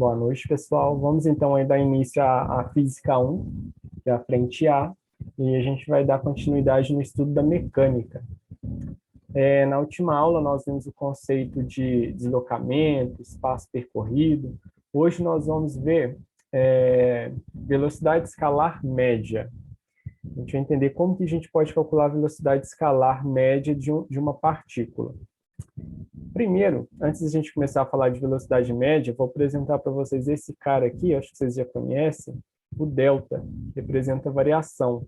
Boa noite, pessoal. Vamos então aí dar início à Física 1, que é a frente A, e a gente vai dar continuidade no estudo da mecânica. Na última aula, nós vimos o conceito de deslocamento, espaço percorrido. Hoje nós vamos ver velocidade escalar média. A gente vai entender como que a gente pode calcular a velocidade escalar média de uma partícula. Primeiro, antes de a gente começar a falar de velocidade média, vou apresentar para vocês esse cara aqui, acho que vocês já conhecem, o delta, que representa a variação.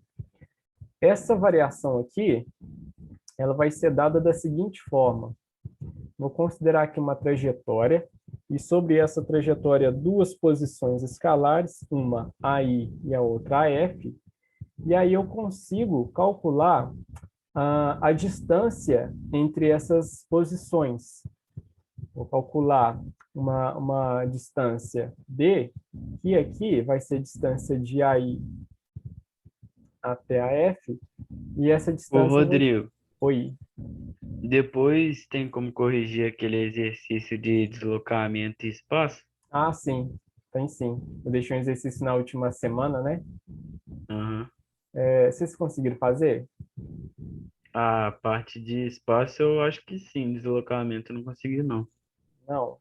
Essa variação aqui, ela vai ser dada da seguinte forma. Vou considerar aqui uma trajetória, e sobre essa trajetória, duas posições escalares, uma AI e a outra AF, e aí eu consigo calcular a distância entre essas posições. Vou calcular uma distância D, que aqui vai ser distância de AI até a F, e essa Ô, distância... Rodrigo, Oi. depois tem como corrigir aquele exercício de deslocamento e espaço? Ah, sim, tem sim. Eu deixei um exercício na última semana, né? Aham. Vocês conseguiram fazer? A parte de espaço eu acho que sim, deslocamento eu não consegui não. Não.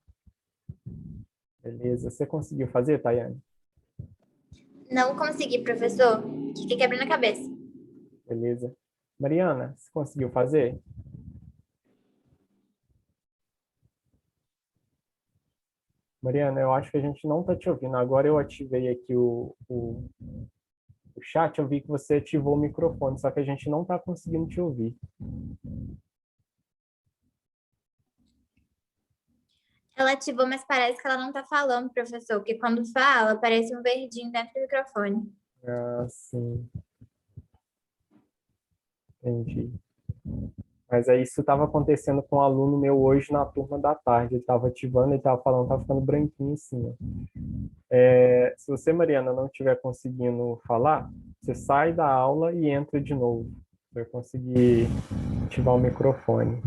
Beleza. Você conseguiu fazer, Tayane? Não consegui, professor. Fiquei quebrando a cabeça. Beleza. Mariana, você conseguiu fazer? Mariana, eu acho que a gente não está te ouvindo. Agora eu ativei aqui o chat, eu vi que você ativou o microfone, só que a gente não está conseguindo te ouvir. Ela ativou, mas parece que ela não tá falando, professor, porque quando fala, aparece um verdinho dentro do microfone. Ah, sim. Entendi. Mas aí isso estava acontecendo com um aluno meu hoje na turma da tarde. Ele estava ativando, ele estava falando, estava ficando branquinho assim, ó. Se você, Mariana, não estiver conseguindo falar, você sai da aula e entra de novo. Você vai conseguir ativar o microfone.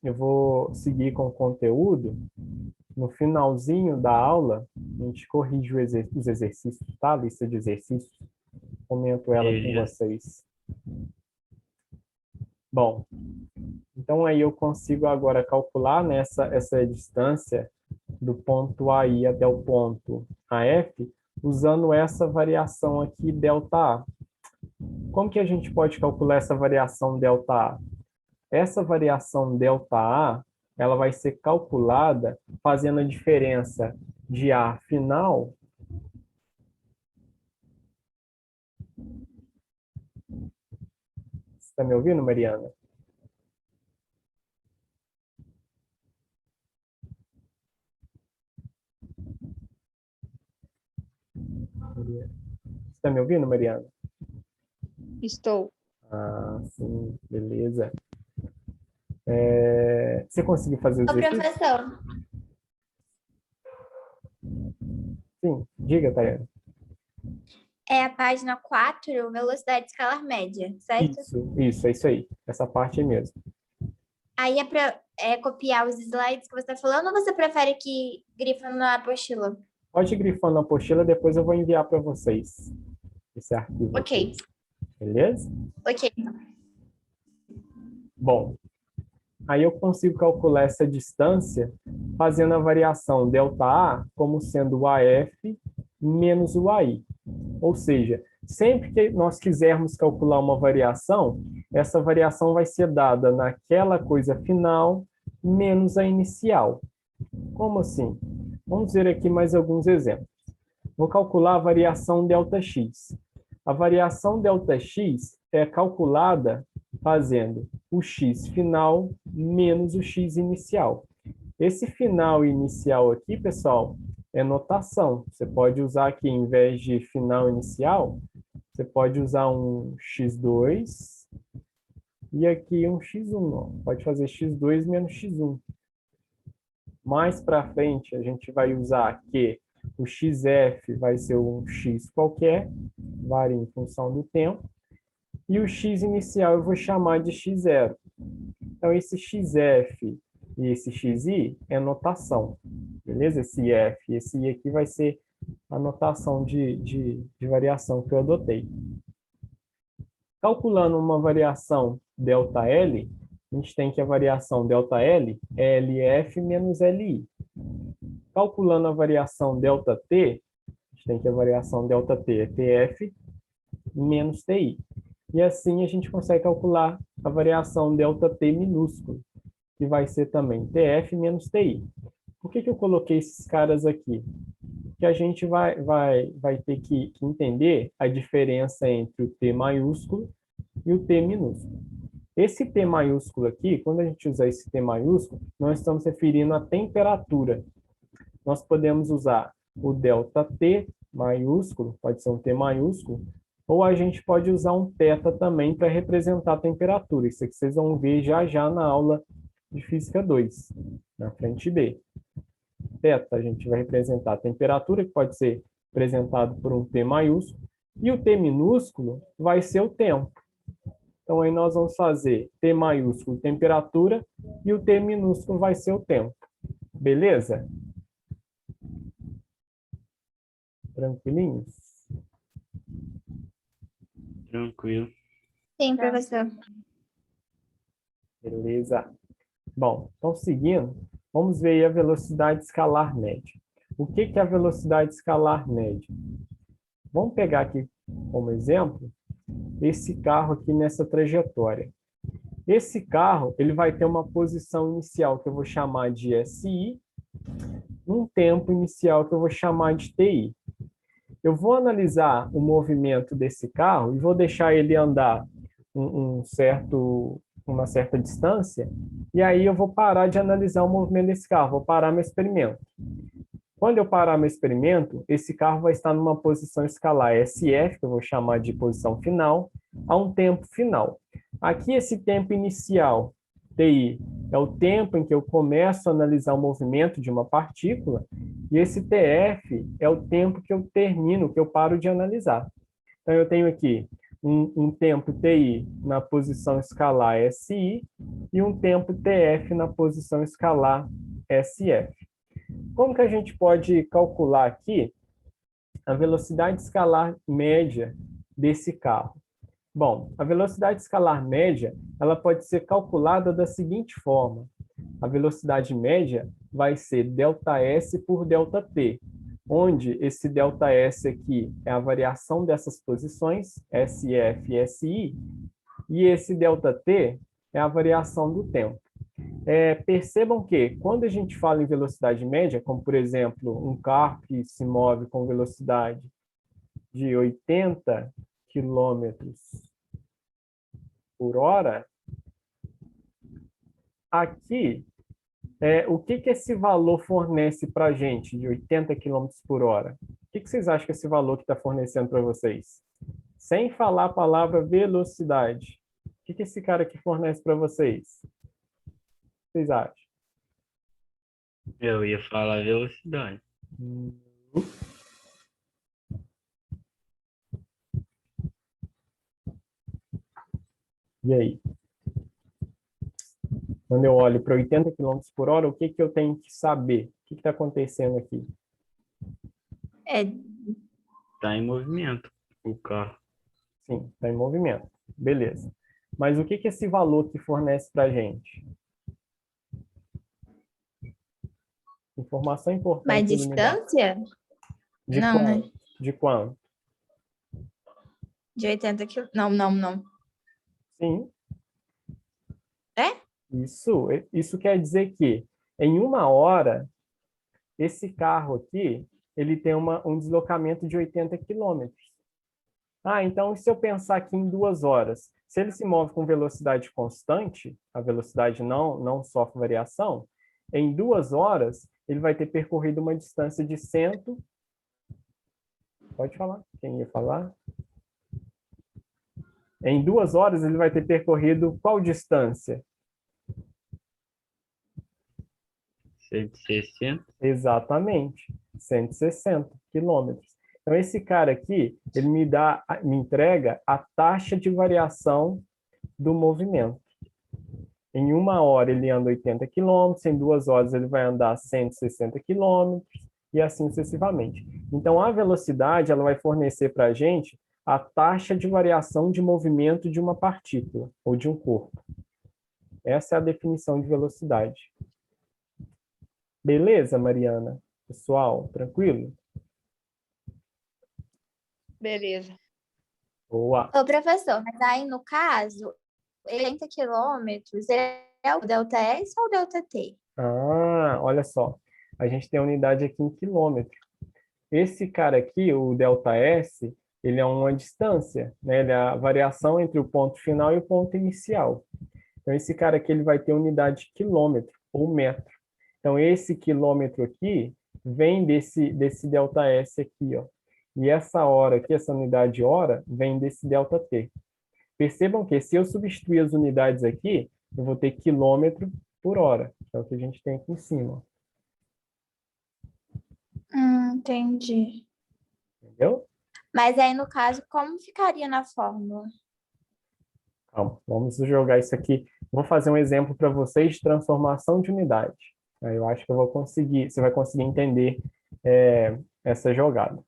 Eu vou seguir com o conteúdo. No finalzinho da aula, a gente corrige os exercícios, tá? A lista de exercícios. Comento ela com Beleza. vocês. Bom, então aí eu consigo agora calcular essa distância do ponto AI até o ponto AF, usando essa variação aqui, ΔA. Como que a gente pode calcular essa variação ΔA? Essa variação ΔA, ela vai ser calculada fazendo a diferença de A final Você está me ouvindo, Mariana? Você está me ouvindo, Mariana? Estou. Ah, sim, beleza. Você conseguiu fazer o Ô, exercício? professor, Sim, diga, Tayane. é a página 4, velocidade escalar média, certo? Isso, é isso aí. Essa parte aí mesmo. Aí é para copiar os slides que você está falando ou você prefere que grifa na apostila? Pode ir grifando a apostila, depois eu vou enviar para vocês esse arquivo Ok, aqui. Beleza? ok. Bom, aí eu consigo calcular essa distância fazendo a variação ΔA como sendo o AF menos o AI. Ou seja, sempre que nós quisermos calcular uma variação, essa variação vai ser dada naquela coisa final menos a inicial. Como assim? Vamos ver aqui mais alguns exemplos. Vou calcular a variação ΔX. A variação ΔX é calculada fazendo o x final menos o x inicial. Esse final e inicial aqui, pessoal, é notação. Você pode usar aqui, em vez de final inicial, você pode usar um x2 e aqui um x1. Ó. Pode fazer x2 menos x1. Mais para frente, a gente vai usar que o xf vai ser um x qualquer, varia em função do tempo, e o x inicial eu vou chamar de x0. Então, esse XF e esse XI é notação, beleza? Esse F e esse I aqui vai ser a notação de variação que eu adotei. Calculando uma variação ΔL, a gente tem que a variação ΔL é LF menos LI. Calculando a variação ΔT, a gente tem que a variação ΔT é TF menos TI. E assim a gente consegue calcular a variação ΔT minúsculo, que vai ser também TF menos TI. Por que eu coloquei esses caras aqui? Que a gente vai ter que entender a diferença entre o T maiúsculo e o T minúsculo. Esse T maiúsculo aqui, quando a gente usa esse T maiúsculo, nós estamos referindo à temperatura. Nós podemos usar o ΔT maiúsculo, pode ser um T maiúsculo, ou a gente pode usar um θ também para representar a temperatura. Isso aqui vocês vão ver já na aula de Física 2, na frente B. Θ, a gente vai representar a temperatura, que pode ser representado por um T maiúsculo, e o T minúsculo vai ser o tempo. Então, aí nós vamos fazer T maiúsculo, temperatura, e o T minúsculo vai ser o tempo. Beleza? Tranquilinhos? Tranquilo. Sim, professor. Beleza. Bom, então seguindo, vamos ver aí a velocidade escalar média. O que é a velocidade escalar média? Vamos pegar aqui como exemplo esse carro aqui nessa trajetória. Esse carro, ele vai ter uma posição inicial que eu vou chamar de SI, um tempo inicial que eu vou chamar de TI. Eu vou analisar o movimento desse carro e vou deixar ele andar uma certa distância, e aí eu vou parar de analisar o movimento desse carro, vou parar meu experimento. Quando eu parar meu experimento, esse carro vai estar numa posição escalar SF, que eu vou chamar de posição final, a um tempo final. Aqui, esse tempo inicial, TI, é o tempo em que eu começo a analisar o movimento de uma partícula, e esse TF é o tempo que eu termino, que eu paro de analisar. Então, eu tenho aqui um tempo TI na posição escalar SI e um tempo TF na posição escalar SF. Como que a gente pode calcular aqui a velocidade escalar média desse carro? Bom, a velocidade escalar média, ela pode ser calculada da seguinte forma. A velocidade média vai ser ΔS por ΔT, onde esse ΔS aqui é a variação dessas posições, SF e SI, e esse ΔT é a variação do tempo. Percebam que, quando a gente fala em velocidade média, como, por exemplo, um carro que se move com velocidade de 80 quilômetros por hora, aqui, o que esse valor fornece para a gente, de 80 quilômetros por hora? O que vocês acham que esse valor que está fornecendo para vocês? Sem falar a palavra velocidade. O que esse cara aqui fornece para vocês? Vocês acham? Eu ia falar velocidade. E aí? Quando eu olho para 80 km por hora, o que eu tenho que saber? O que está acontecendo aqui? Está em movimento o carro. Sim, está em movimento. Beleza. Mas o que esse valor que fornece para a gente? Informação importante. Mas distância? De Não, quanto? né? De quanto? De 80 quilômetros. Não. Sim. É? Isso quer dizer que em 1 hora, esse carro aqui, ele tem um deslocamento de 80 quilômetros. Então, se eu pensar aqui em 2 horas, se ele se move com velocidade constante, a velocidade não sofre variação, em 2 horas, ele vai ter percorrido uma distância de 100... Pode falar, quem ia falar? Em 2 horas, ele vai ter percorrido qual distância? 160. Exatamente, 160 quilômetros. Então, esse cara aqui, ele me entrega a taxa de variação do movimento. Em 1 hora ele anda 80 quilômetros, em 2 horas ele vai andar 160 quilômetros, e assim sucessivamente. Então, a velocidade ela vai fornecer para a gente a taxa de variação de movimento de uma partícula ou de um corpo. Essa é a definição de velocidade. Beleza, Mariana? Pessoal, tranquilo? Beleza. Boa. Ô, professor, mas aí no caso, 80 quilômetros, ele é o delta S ou o delta T? Ah, olha só. A gente tem a unidade aqui em quilômetro. Esse cara aqui, o ΔS, ele é uma distância, né? Ele é a variação entre o ponto final e o ponto inicial. Então, esse cara aqui ele vai ter unidade de quilômetro ou metro. Então, esse quilômetro aqui vem desse ΔS aqui, ó. E essa hora aqui, essa unidade hora, vem desse ΔT. Percebam que se eu substituir as unidades aqui, eu vou ter quilômetro por hora, que é o que a gente tem aqui em cima, Entendi. entendeu? Mas aí, no caso, como ficaria na fórmula? Calma, vamos jogar isso aqui. Vou fazer um exemplo para vocês de transformação de unidade. Aí eu acho que eu vou conseguir, você vai conseguir entender essa jogada.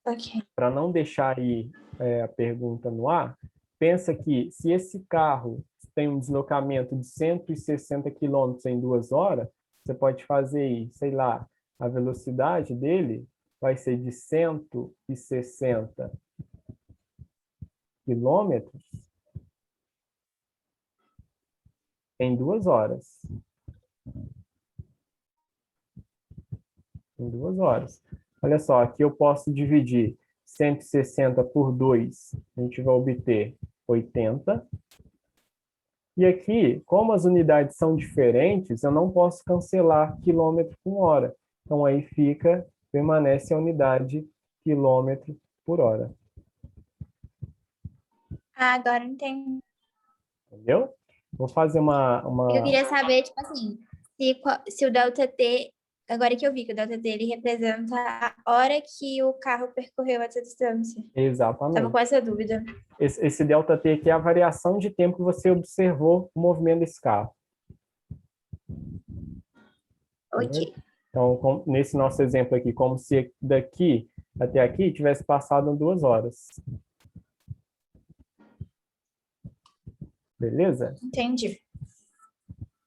Ok. Para não deixar aí a pergunta no ar, pensa que se esse carro tem um deslocamento de 160 quilômetros em 2 horas, você pode fazer aí, sei lá, a velocidade dele vai ser de 160 quilômetros em 2 horas. Em 2 horas. Olha só, aqui eu posso dividir 160 por 2, a gente vai obter 80. E aqui, como as unidades são diferentes, eu não posso cancelar quilômetro por hora. Então, aí permanece a unidade quilômetro por hora. Ah, agora eu entendi. Entendeu? Vou fazer Eu queria saber, tipo assim, se o delta T, agora que eu vi que o delta T, ele representa a hora que o carro percorreu essa distância. Tava Exatamente. com essa dúvida. Esse ΔT aqui é a variação de tempo que você observou o movimento desse carro. Ok. Então, nesse nosso exemplo aqui, como se daqui até aqui tivesse passado 2 horas. Beleza? Entendi.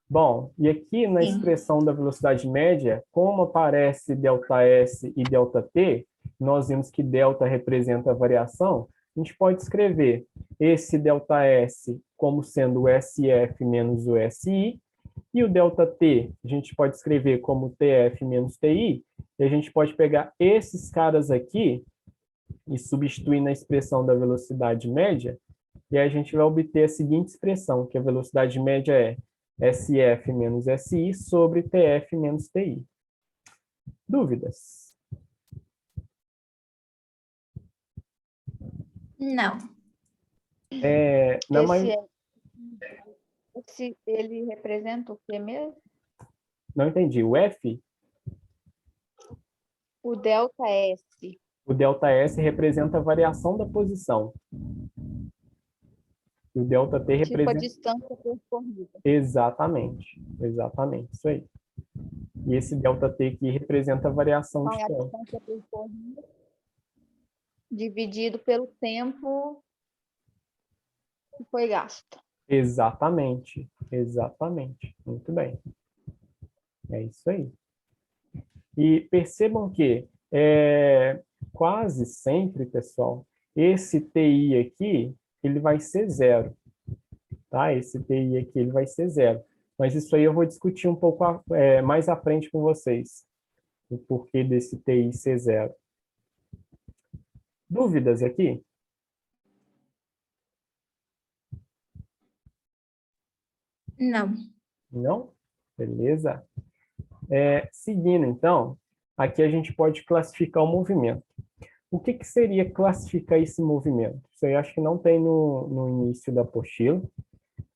Bom, e aqui na Sim. expressão da velocidade média, como aparece ΔS e ΔT, nós vimos que delta representa a variação, a gente pode escrever esse ΔS como sendo o SF menos o SI, e o ΔT a gente pode escrever como TF menos TI, e a gente pode pegar esses caras aqui e substituir na expressão da velocidade média, e aí a gente vai obter a seguinte expressão, que a velocidade média é SF menos SI sobre TF menos TI. Dúvidas? Não. Ele representa o que mesmo? Não entendi. O F? O delta S. O ΔS representa a variação da posição. E o ΔT Tipo a representa... distância percorrida. Exatamente. Exatamente. Isso aí. E esse ΔT aqui representa a variação Então, de é a tempo. distância percorrida dividido pelo tempo que foi gasto. Exatamente. Exatamente. Muito bem. É isso aí. E percebam que quase sempre, pessoal, esse TI aqui, ele vai ser 0. Tá? Esse TI aqui, ele vai ser 0. Mas isso aí eu vou discutir um pouco mais à frente com vocês. O porquê desse TI ser 0. Dúvidas aqui? Não. Não? Beleza. Seguindo, então, aqui a gente pode classificar o movimento. O que seria classificar esse movimento? Isso aí acho que não tem no início da apostila.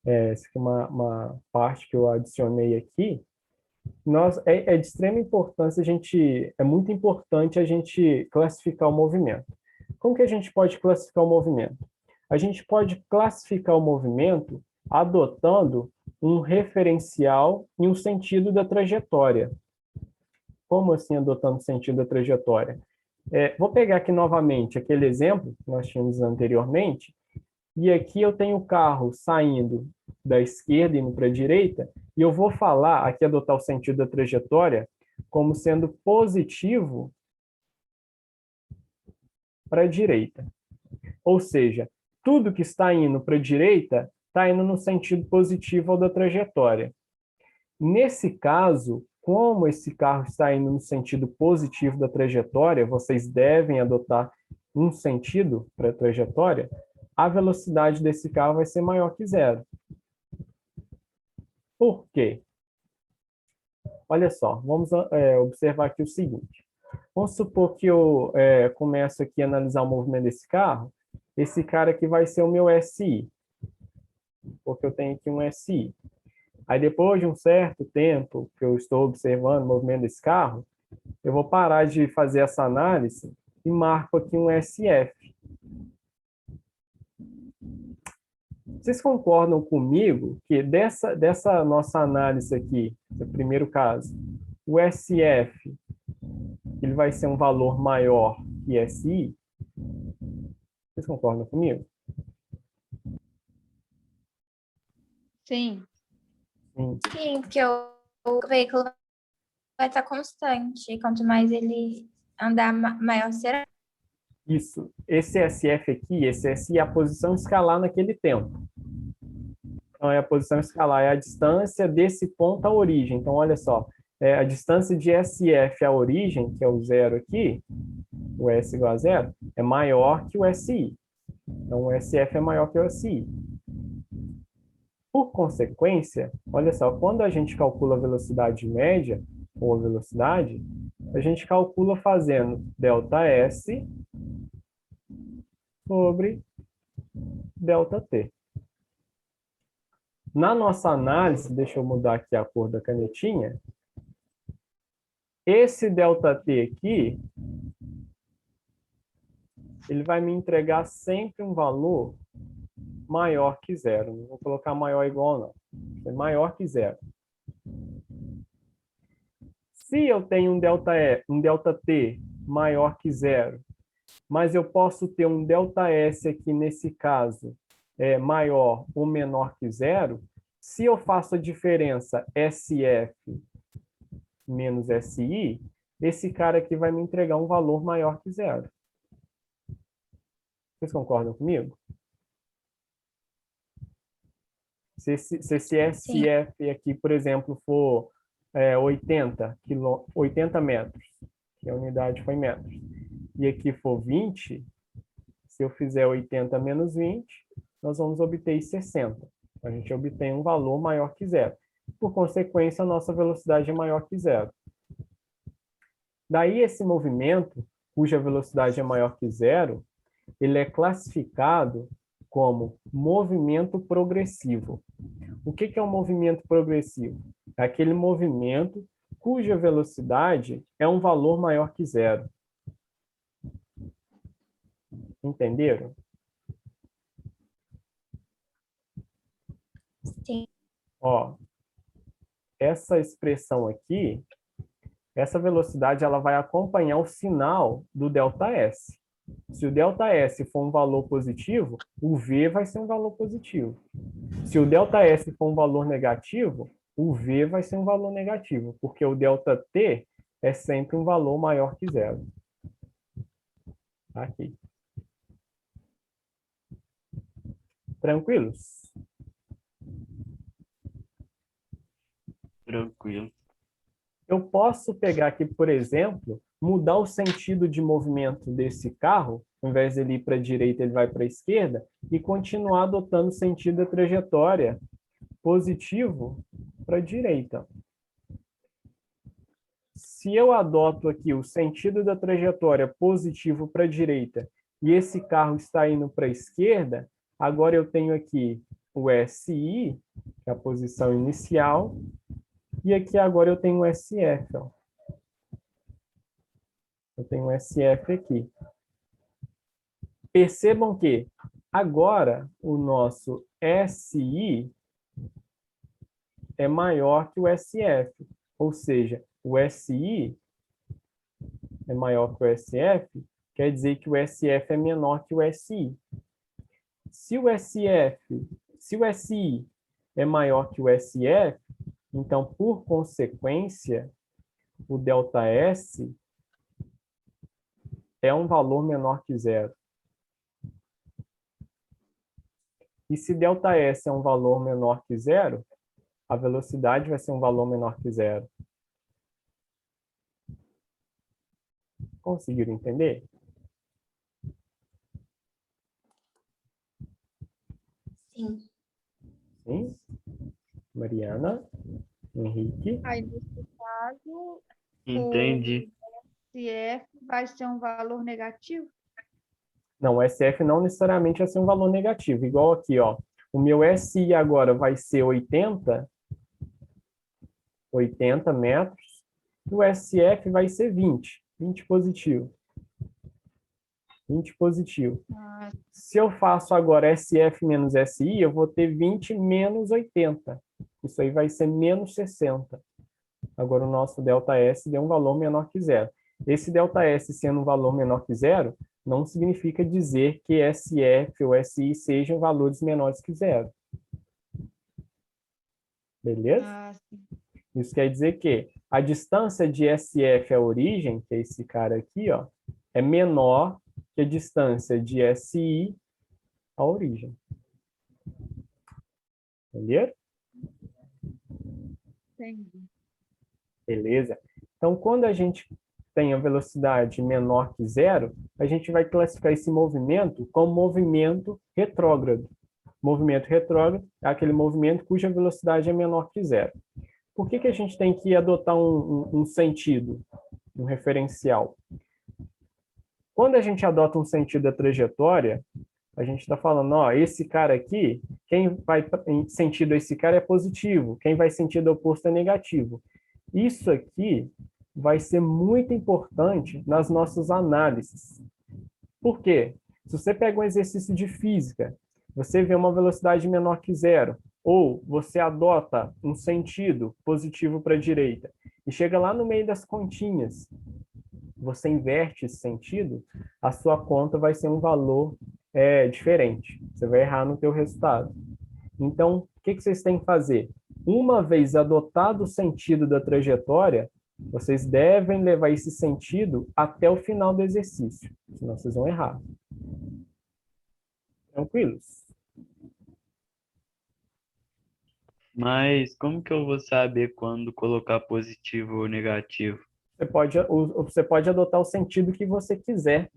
Essa aqui é uma parte que eu adicionei aqui. É de extrema importância é muito importante a gente classificar o movimento. Como que a gente pode classificar o movimento? A gente pode classificar o movimento adotando um referencial e um sentido da trajetória. Como assim adotando o sentido da trajetória? Vou pegar aqui novamente aquele exemplo que nós tínhamos anteriormente, e aqui eu tenho o carro saindo da esquerda e indo para a direita, e eu vou falar, aqui adotar o sentido da trajetória, como sendo positivo para a direita. Ou seja, tudo que está indo para a direita está indo no sentido positivo ao da trajetória. Nesse caso, como esse carro está indo no sentido positivo da trajetória, vocês devem adotar um sentido para a trajetória, a velocidade desse carro vai ser maior que zero. Por quê? Olha só, vamos observar aqui o seguinte. Vamos supor que eu começo aqui a analisar o movimento desse carro. Esse cara aqui vai ser o meu SI, porque eu tenho aqui um SI. Aí depois de um certo tempo que eu estou observando o movimento desse carro, eu vou parar de fazer essa análise e marco aqui um SF. Vocês concordam comigo que dessa nossa análise aqui, do primeiro caso, o SF ele vai ser um valor maior que SI? Vocês concordam comigo? Sim. Sim. Sim, porque o veículo vai estar constante. Quanto mais ele andar, maior será. Isso. Esse SF aqui, esse SI é a posição escalar naquele tempo. Então, é a posição escalar, é a distância desse ponto à origem. Então, olha só, a distância de SF à origem, que é o zero aqui, o S igual a zero, é maior que o SI. Então, o SF é maior que o SI. Por consequência, olha só, quando a gente calcula a velocidade média, ou a velocidade, a gente calcula fazendo ΔS sobre ΔT. Na nossa análise, deixa eu mudar aqui a cor da canetinha, esse ΔT aqui, ele vai me entregar sempre um valor maior que zero. Não vou colocar maior ou igual, não. É maior que zero. Se eu tenho um ΔT maior que zero, mas eu posso ter um ΔS aqui nesse caso maior ou menor que zero, se eu faço a diferença SF menos SI, esse cara aqui vai me entregar um valor maior que zero. Vocês concordam comigo? Se esse SF aqui, por exemplo, for 80 metros, que a unidade foi metros, e aqui for 20, se eu fizer 80 menos 20, nós vamos obter 60. A gente obtém um valor maior que zero. Por consequência, a nossa velocidade é maior que zero. Daí, esse movimento, cuja velocidade é maior que zero, ele é classificado como movimento progressivo. O que é um movimento progressivo? É aquele movimento cuja velocidade é um valor maior que zero. Entenderam? Sim. Ó, essa expressão aqui, essa velocidade ela vai acompanhar o sinal do ΔS. Se o ΔS for um valor positivo, o V vai ser um valor positivo. Se o ΔS for um valor negativo, o V vai ser um valor negativo, porque o ΔT é sempre um valor maior que zero. Aqui. Tranquilos? Tranquilo. Eu posso pegar aqui, por exemplo, mudar o sentido de movimento desse carro, ao invés dele ir para a direita, ele vai para a esquerda, e continuar adotando o sentido da trajetória positivo para a direita. Se eu adoto aqui o sentido da trajetória positivo para a direita e esse carro está indo para a esquerda, agora eu tenho aqui o SI, que é a posição inicial, e aqui agora eu tenho o SF. Ó. Eu tenho um SF aqui. Percebam que agora o nosso SI é maior que o SF. Ou seja, o SI é maior que o SF, quer dizer que o SF é menor que o SI. Se o SI é maior que o SF, então, por consequência, o ΔS é um valor menor que zero. E se ΔS é um valor menor que zero, a velocidade vai ser um valor menor que zero. Conseguiram entender? Sim. Sim? Mariana? Henrique? Aí, nesse caso, Entendi. o SF vai ser um valor negativo? Não, o SF não necessariamente vai ser um valor negativo. Igual aqui, ó. O meu SI agora vai ser 80 metros. E o SF vai ser 20 positivo. 20 positivo. Ah, Se eu faço agora SF menos SI, eu vou ter 20 menos 80. Isso aí vai ser menos 60. Agora o nosso ΔS deu um valor menor que zero. Esse ΔS sendo um valor menor que zero, não significa dizer que SF ou SI sejam valores menores que zero. Beleza? sim. Isso quer dizer que a distância de SF à origem, que é esse cara aqui, ó, é menor que a distância de SI à origem. Entendeu? Entendi. Beleza? Então, quando a gente tem a velocidade menor que zero, a gente vai classificar esse movimento como movimento retrógrado. Movimento retrógrado é aquele movimento cuja velocidade é menor que zero. Por que a gente tem que adotar um sentido, um referencial? Quando a gente adota um sentido da trajetória, a gente está falando, ó, esse cara aqui, quem vai em sentido a esse cara é positivo, quem vai sentido oposto é negativo. Isso aqui vai ser muito importante nas nossas análises. Por quê? Se você pega um exercício de física, você vê uma velocidade menor que zero, ou você adota um sentido positivo para a direita, e chega lá no meio das continhas, você inverte esse sentido, a sua conta vai ser um valor diferente. Você vai errar no teu resultado. Então, o que vocês têm que fazer? Uma vez adotado o sentido da trajetória, vocês devem levar esse sentido até o final do exercício, senão vocês vão errar. Tranquilos? Mas como que eu vou saber quando colocar positivo ou negativo? Você pode adotar o sentido que você quiser.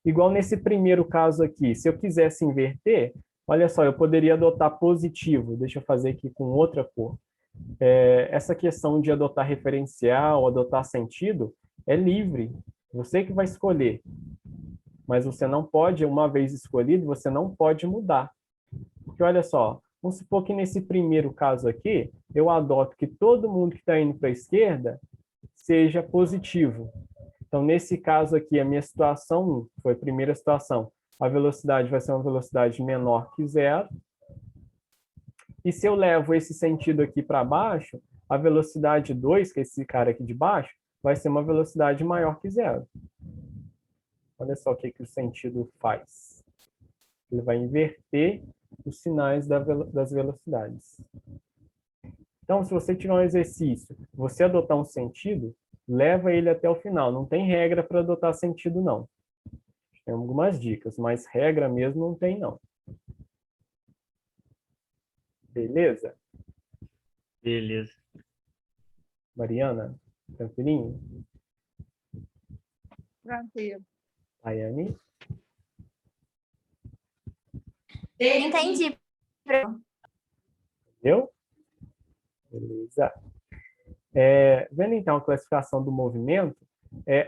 Igual nesse primeiro caso aqui, se eu quisesse inverter, olha só, eu poderia adotar positivo. Deixa eu fazer aqui com outra cor. Essa questão de adotar referencial, adotar sentido, é livre. Você que vai escolher. Mas você não pode, uma vez escolhido, você não pode mudar. Porque olha só, vamos supor que nesse primeiro caso aqui, eu adoto que todo mundo que está indo para a esquerda seja positivo. Então, nesse caso aqui, a minha situação foi a primeira situação. A velocidade vai ser uma velocidade menor que zero. E se eu levo esse sentido aqui para baixo, a velocidade 2, que é esse cara aqui de baixo, vai ser uma velocidade maior que zero. Olha só o que o sentido faz. Ele vai inverter os sinais das velocidades. Então, se você tiver um exercício, você adotar um sentido, leva ele até o final. Não tem regra para adotar sentido, não. Tem algumas dicas, mas regra mesmo não tem, não. Beleza? Beleza. Mariana, tranquilinho? Tranquilo. Ayane? Entendi. Entendeu? Beleza. Vendo então a classificação do movimento,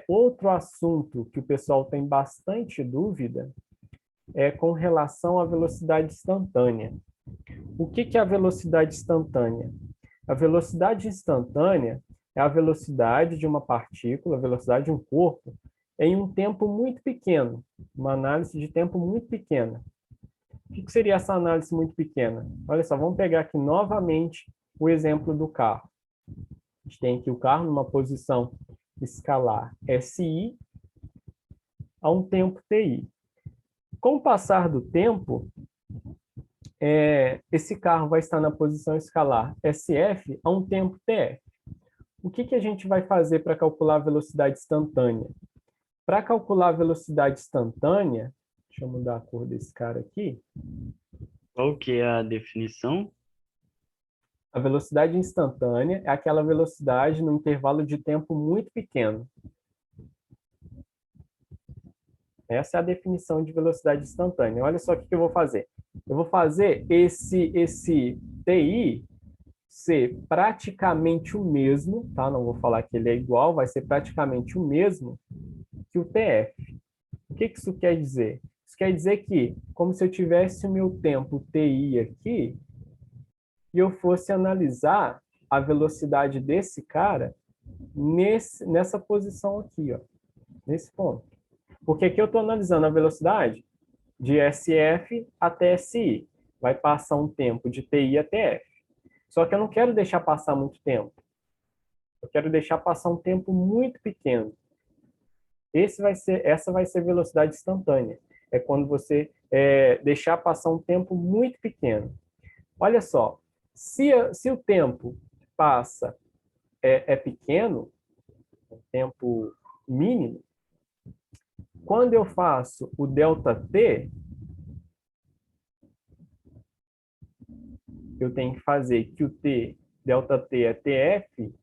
outro assunto que o pessoal tem bastante dúvida é com relação à velocidade instantânea. O que é a velocidade instantânea? A velocidade instantânea é a velocidade de uma partícula, a velocidade de um corpo, em um tempo muito pequeno, uma análise de tempo muito pequena. que seria essa análise muito pequena? Olha só, vamos pegar aqui novamente o exemplo do carro. A gente tem aqui o carro numa posição escalar SI a um tempo TI. Com o passar do tempo, esse carro vai estar na posição escalar SF a um tempo TF. O que a gente vai fazer para calcular a velocidade instantânea? Para calcular a velocidade instantânea, deixa eu mudar a cor desse cara aqui. Qual que é a definição? A velocidade instantânea é aquela velocidade no intervalo de tempo muito pequeno. Essa é a definição de velocidade instantânea. Olha só o que eu vou fazer. Eu vou fazer esse TI ser praticamente o mesmo, tá? Não vou falar que ele é igual, vai ser praticamente o mesmo que o TF. O que isso quer dizer? Isso quer dizer que, como se eu tivesse o meu tempo TI aqui, e eu fosse analisar a velocidade desse cara nessa posição aqui, ó, nesse ponto. Porque aqui eu estou analisando a velocidade de SF até SI. Vai passar um tempo de TI até F. Só que eu não quero deixar passar muito tempo. Eu quero deixar passar um tempo muito pequeno. Essa vai ser velocidade instantânea. É quando você deixar passar um tempo muito pequeno. Olha só, se o tempo passa é pequeno, um tempo mínimo, quando eu faço o ΔT, eu tenho que fazer que o ΔT é TF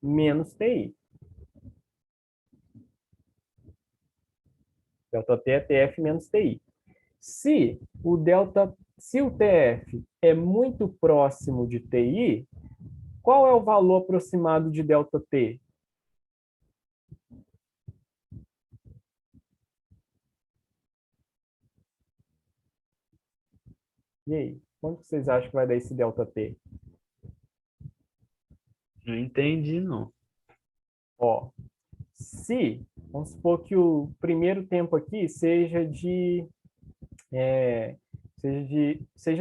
menos TI. ΔT é TF menos TI. Se o TF é muito próximo de TI, qual é o valor aproximado de ΔT? E aí? Quanto vocês acham que vai dar esse ΔT? Não entendi, não. Ó, vamos supor que o primeiro tempo aqui seja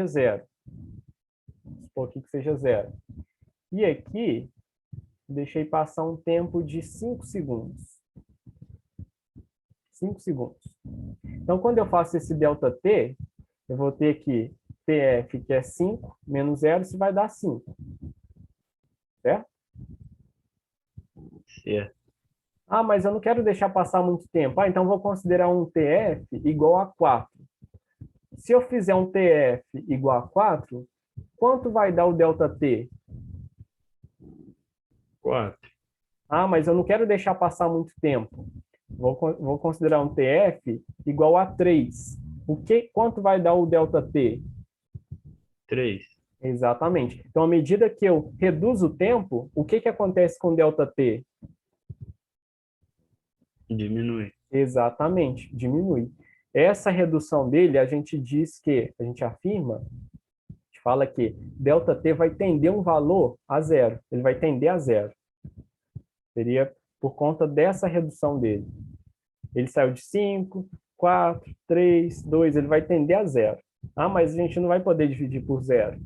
zero. Vamos supor aqui que seja zero. E aqui, deixei passar um tempo de 5 segundos. 5 segundos. Então, quando eu faço esse ΔT, eu vou ter aqui TF, que é 5, menos 0, isso vai dar 5. Certo? Certo. Ah, mas eu não quero deixar passar muito tempo. Ah, então vou considerar um TF igual a 4. Se eu fizer um TF igual a 4, quanto vai dar o ΔT? 4. Ah, mas eu não quero deixar passar muito tempo. Vou considerar um TF igual a 3. Quanto vai dar o ΔT? 3. Exatamente. Então, à medida que eu reduzo o tempo, o que acontece com o ΔT? Diminui. Exatamente, diminui. Essa redução dele, a gente afirma, a gente fala que ΔT vai tender um valor a zero. Ele vai tender a zero. Seria por conta dessa redução dele. Ele saiu de 5, 4, 3, 2, ele vai tender a zero. Ah, mas a gente não vai poder dividir por zero.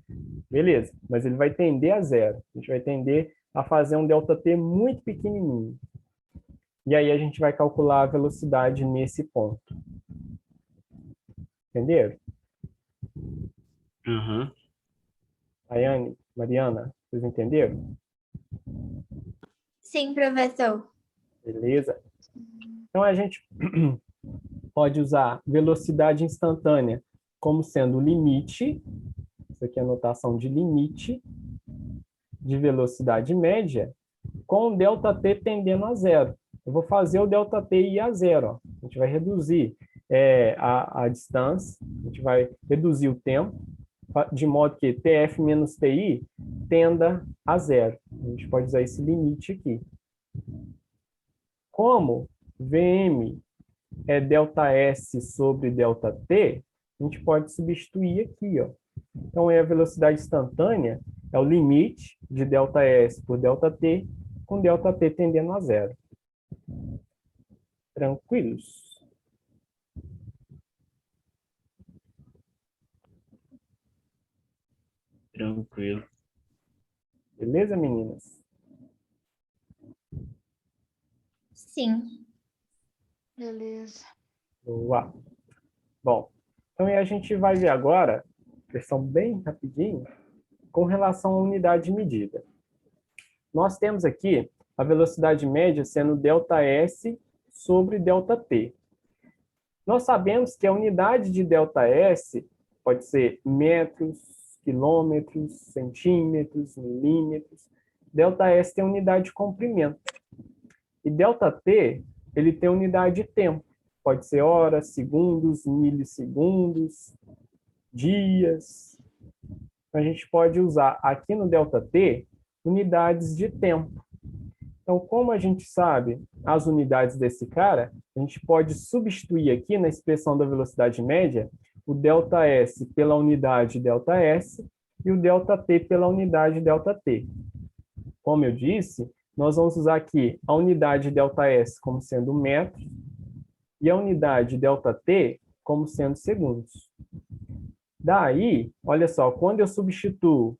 Beleza, mas ele vai tender a zero. A gente vai tender a fazer um ΔT muito pequenininho. E aí a gente vai calcular a velocidade nesse ponto. Entenderam? Uhum. Ayane, Mariana, vocês entenderam? Sim, professor. Beleza? Então a gente pode usar velocidade instantânea como sendo o limite, isso aqui é a notação de limite, de velocidade média, com o ΔT tendendo a zero. Eu vou fazer o ΔT ir a zero. Ó. A gente vai reduzir a distância, a gente vai reduzir o tempo, de modo que TF menos TI tenda a zero. A gente pode usar esse limite aqui. Como VM é ΔS sobre ΔT, a gente pode substituir aqui. Ó. Então, a velocidade instantânea é o limite de ΔS por ΔT, com ΔT tendendo a zero. Tranquilos? Tranquilo. Beleza, meninas? Sim. Beleza. Boa. Bom, então a gente vai ver agora, questão bem rapidinho, com relação à unidade de medida. Nós temos aqui a velocidade média sendo ΔS sobre ΔT. Nós sabemos que a unidade de ΔS pode ser metros, quilômetros, centímetros, milímetros. ΔS tem unidade de comprimento. E ΔT, ele tem unidade de tempo. Pode ser horas, segundos, milissegundos, dias. Então, a gente pode usar aqui no ΔT unidades de tempo. Então, como a gente sabe as unidades desse cara, a gente pode substituir aqui na expressão da velocidade média o ΔS pela unidade ΔS e o ΔT pela unidade ΔT. Como eu disse, nós vamos usar aqui a unidade ΔS como sendo metros e a unidade ΔT como sendo segundos. Daí, olha só, quando eu substituo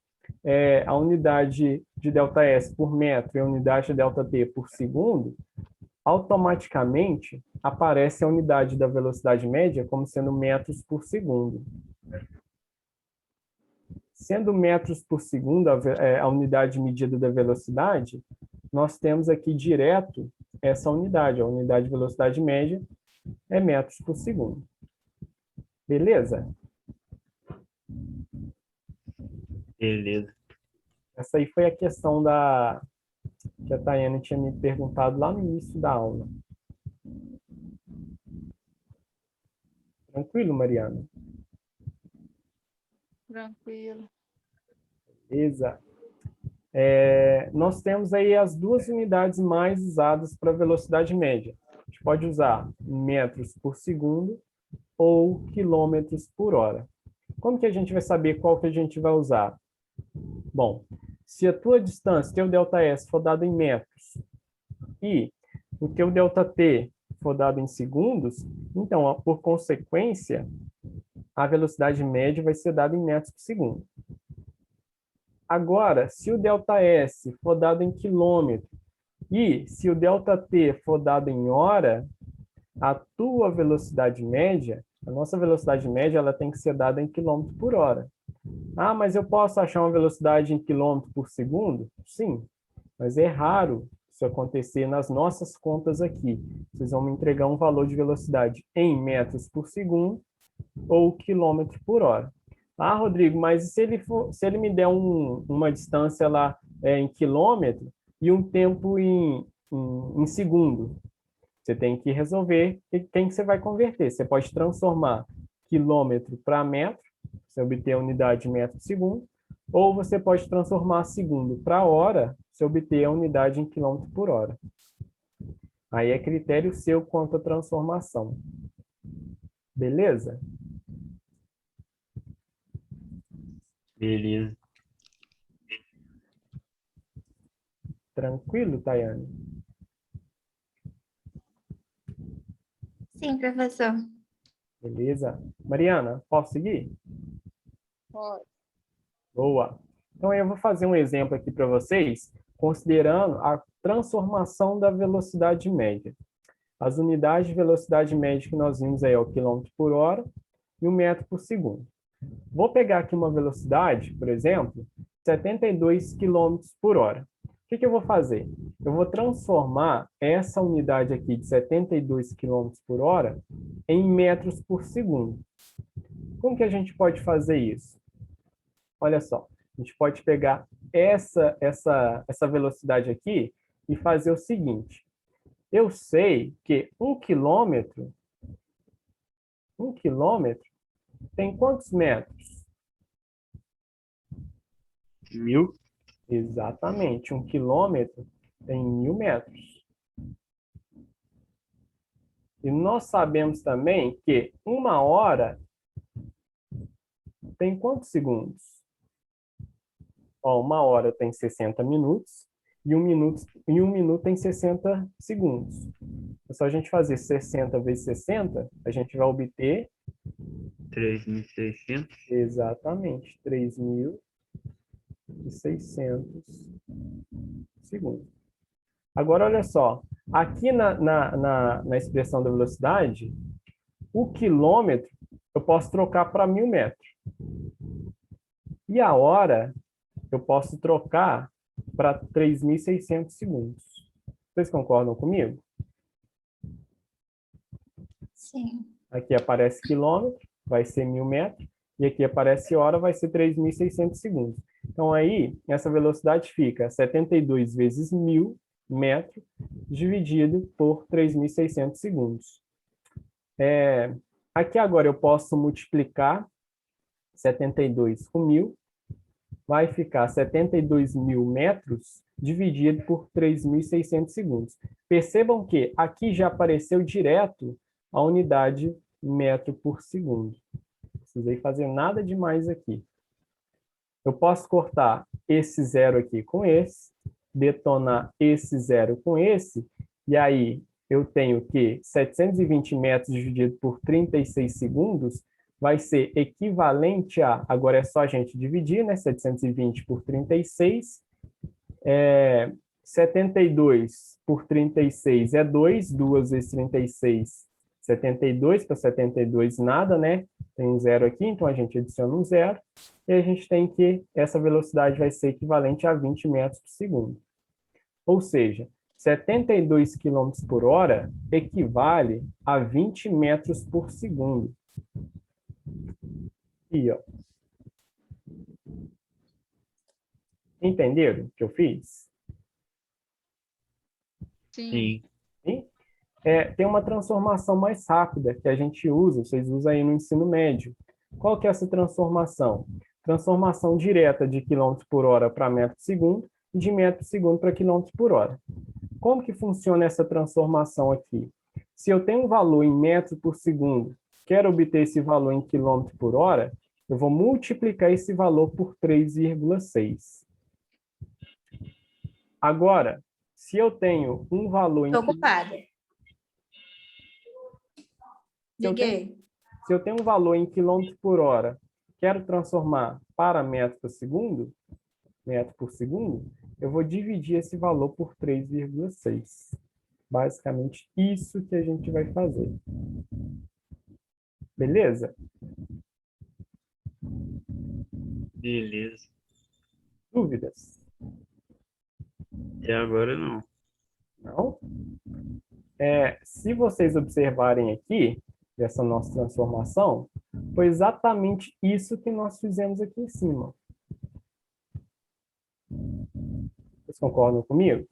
a unidade de ΔS por metro e a unidade de ΔT por segundo, automaticamente aparece a unidade da velocidade média como sendo metros por segundo. Sendo metros por segundo a unidade medida da velocidade, nós temos aqui direto essa unidade. A unidade de velocidade média é metros por segundo. Beleza? Beleza. Essa aí foi a questão que a Tayane tinha me perguntado lá no início da aula. Tranquilo, Mariana? Tranquilo. Beleza. Nós temos aí as duas unidades mais usadas para velocidade média. A gente pode usar metros por segundo ou quilômetros por hora. Como que a gente vai saber qual que a gente vai usar? Bom, se a tua distância, teu ΔS, for dado em metros e o teu ΔT for dado em segundos, então, por consequência, a velocidade média vai ser dada em metros por segundo. Agora, se o ΔS for dado em quilômetro e se o ΔT for dado em hora, a tua velocidade média, a nossa velocidade média, ela tem que ser dada em quilômetro por hora. Ah, mas eu posso achar uma velocidade em quilômetro por segundo? Sim, mas é raro isso acontecer nas nossas contas aqui. Vocês vão me entregar um valor de velocidade em metros por segundo ou quilômetro por hora. Ah, Rodrigo, mas se ele me der uma distância lá em quilômetro e um tempo em segundo? Você tem que resolver quem que você vai converter. Você pode transformar quilômetro para metro, você obter a unidade de metro por segundo, ou você pode transformar segundo para hora, você obter a unidade em quilômetro por hora. Aí é critério seu quanto à transformação. Beleza? Beleza. Tranquilo, Tayane? Sim, professor. Beleza? Mariana, posso seguir? Pode. Boa. Então, eu vou fazer um exemplo aqui para vocês, considerando a transformação da velocidade média. As unidades de velocidade média que nós vimos aí é o quilômetro por hora e o metro por segundo. Vou pegar aqui uma velocidade, por exemplo, 72 quilômetros por hora. O que eu vou fazer? Eu vou transformar essa unidade aqui de 72 quilômetros por hora em metros por segundo. Como que a gente pode fazer isso? Olha só, a gente pode pegar essa velocidade aqui e fazer o seguinte. Eu sei que um quilômetro tem quantos metros? 1000. Exatamente, 1 quilômetro tem 1000 metros. E nós sabemos também que 1 hora tem quantos segundos? Ó, 1 hora tem 60 minutos e um minuto tem 60 segundos. É só a gente fazer 60 vezes 60, a gente vai obter 3.600. exatamente 3.600 600 segundos. Agora, olha só. Aqui na expressão da velocidade, o quilômetro eu posso trocar para 1000 metros. E a hora eu posso trocar para 3.600 segundos. Vocês concordam comigo? Sim. Aqui aparece quilômetro, vai ser 1000 metros. E aqui aparece hora, vai ser 3.600 segundos. Então, aí, essa velocidade fica 72 vezes 1000 metros dividido por 3.600 segundos. Aqui agora eu posso multiplicar 72 com 1000. Vai ficar 72.000 metros dividido por 3.600 segundos. Percebam que aqui já apareceu direto a unidade metro por segundo. Não precisei fazer nada demais aqui. Eu posso cortar esse zero aqui com esse, detonar esse zero com esse, e aí eu tenho que 720 metros dividido por 36 segundos vai ser equivalente a, agora é só a gente dividir, né? 720 por 36, 72 por 36 é 2, 2 vezes 36, 72, para 72 nada, né? Tem um zero aqui, então a gente adiciona um zero, e a gente tem que essa velocidade vai ser equivalente a 20 metros por segundo. Ou seja, 72 km por hora equivale a 20 metros por segundo. E, ó. Entenderam o que eu fiz? Sim. Sim? Tem uma transformação mais rápida que a gente usa, vocês usam aí no ensino médio. Qual que é essa transformação? Transformação direta de quilômetro por hora para metro por segundo e de metro por segundo para quilômetro por hora. Como que funciona essa transformação aqui? Se eu tenho um valor em metro por segundo, quero obter esse valor em quilômetro por hora, eu vou multiplicar esse valor por 3,6. Agora, se eu tenho um valor em... Estou ocupada. Se eu tenho um valor em quilômetro por hora, quero transformar para metro por segundo, eu vou dividir esse valor por 3,6. Basicamente, isso que a gente vai fazer. Beleza? Beleza. Dúvidas? Até agora não. Não? Se vocês observarem aqui, dessa nossa transformação, foi exatamente isso que nós fizemos aqui em cima. Vocês concordam comigo?